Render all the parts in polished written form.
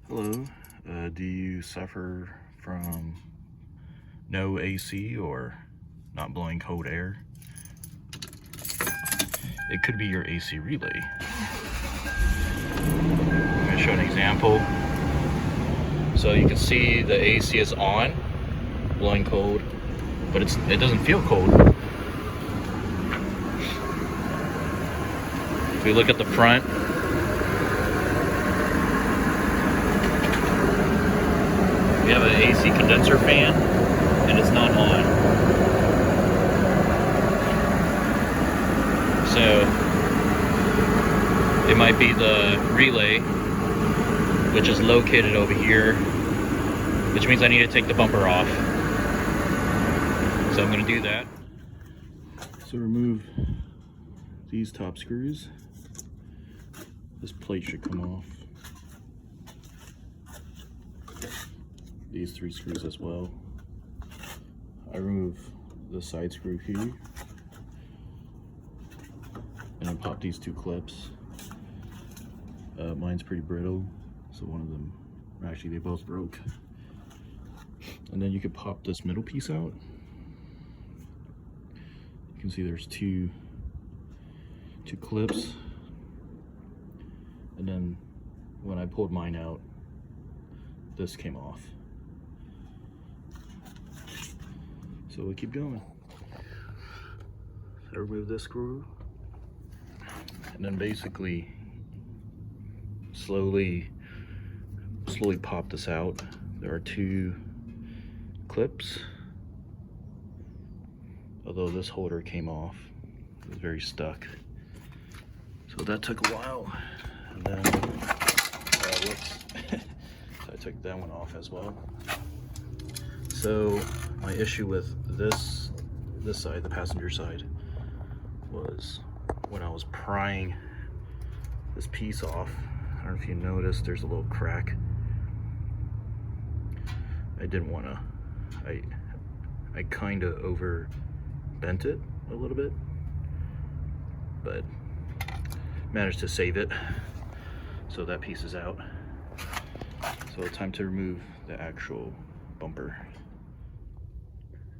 Hello, do you suffer from no AC or not blowing cold air? It could be your AC relay. I'm going to show an example. So you can see the AC is on, blowing cold, but it doesn't feel cold. If we look at the front, we have an AC condenser fan and it's not on. So it might be the relay, which is located over here, which means I need to take the bumper off. So I'm going to do that. So remove these top screws. This plate should come off. These 3 screws as well. I remove the side screw here, and then pop these 2 clips. Mine's pretty brittle, so one of them, actually they both broke. And then you could pop this middle piece out. You can see there's two clips, and then when I pulled mine out, this came off. So we'll keep going. So remove this screw, and then basically slowly pop this out. There are 2 clips, although this holder came off. It was very stuck. So that took a while. And then, whoops. So I took that one off as well. So my issue with this side, the passenger side, was when I was prying this piece off. I don't know if you noticed, there's a little crack. I didn't want to, I kind of over bent it a little bit, but managed to save it. So that piece is out. So it's time to remove the actual bumper.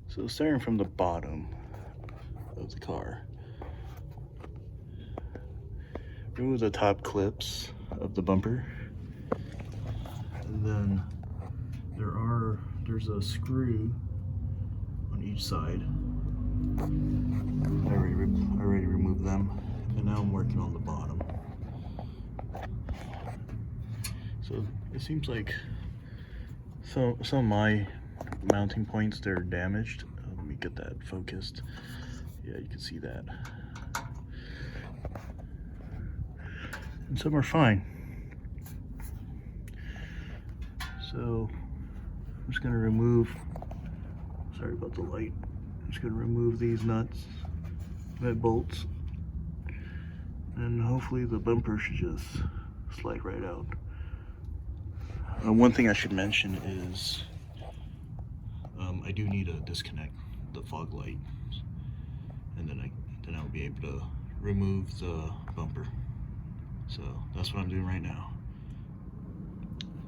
So starting from the bottom of the car, remove the top clips of the bumper, and then there's a screw on each side. I already removed them, and now I'm working on the bottom. So it seems like some of my mounting points, they're damaged. Let me get that focused. Yeah, you can see that. And some are fine. So I'm just gonna remove, sorry about the light. I'm just gonna remove these nuts, nut bolts, and hopefully the bumper should just slide right out. One thing I should mention is I do need to disconnect the fog light, and then I'll be able to remove the bumper. So that's what I'm doing right now.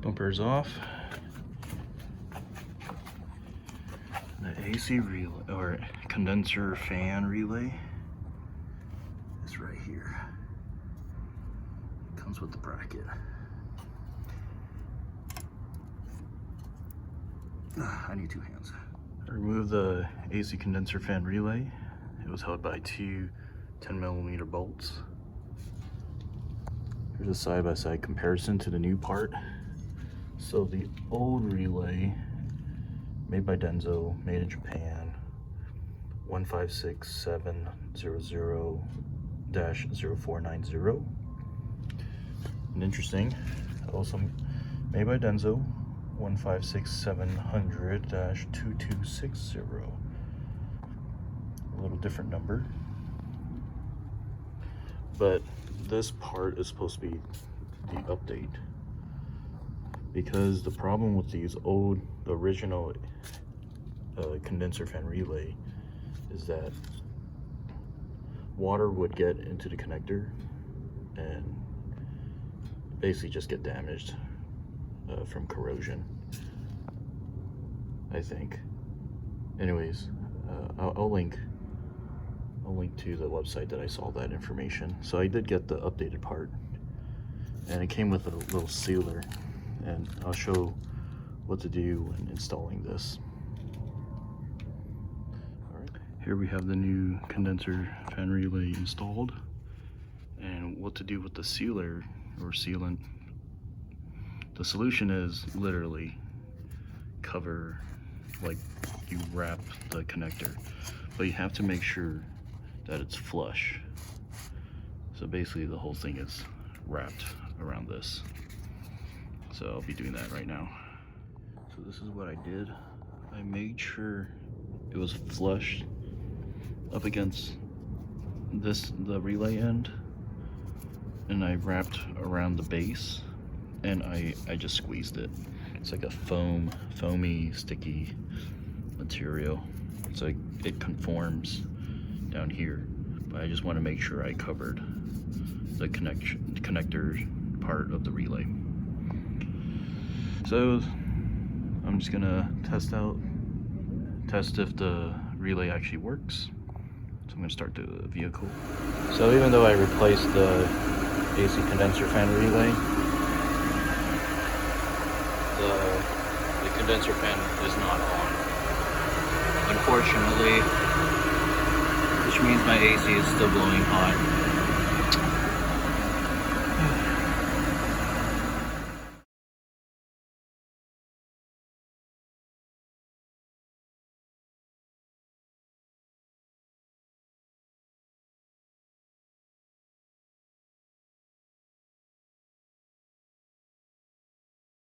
Bumper's off. The AC relay, or condenser fan relay, is right here. It comes with the bracket. I need 2 hands. I removed the AC condenser fan relay. It was held by 2 10mm bolts. Here's a side-by-side comparison to the new part. So the old relay, made by Denso, made in Japan, 156700-0490. And interesting, also made by Denso, 156700-2260. A little different number. But this part is supposed to be the update, because the problem with these the original condenser fan relay is that water would get into the connector and basically just get damaged. from corrosion, I think. Anyways, I'll link to the website that I saw that information. So I did get the updated part, and it came with a little sealer, and I'll show what to do when installing this. All right, here we have the new condenser fan relay installed, and what to do with the sealer or sealant. The solution is literally cover, like you wrap the connector, but you have to make sure that it's flush. So basically the whole thing is wrapped around this. So I'll be doing that right now. So this is what I did. I made sure it was flush up against the relay end, and I wrapped around the base, and I just squeezed it. It's like a foamy, sticky material. So it conforms down here, but I just want to make sure I covered the connector part of the relay. So I'm just gonna test if the relay actually works. So I'm gonna start the vehicle. So even though I replaced the AC condenser fan relay, the condenser fan is not on, unfortunately, which means my AC is still blowing hot.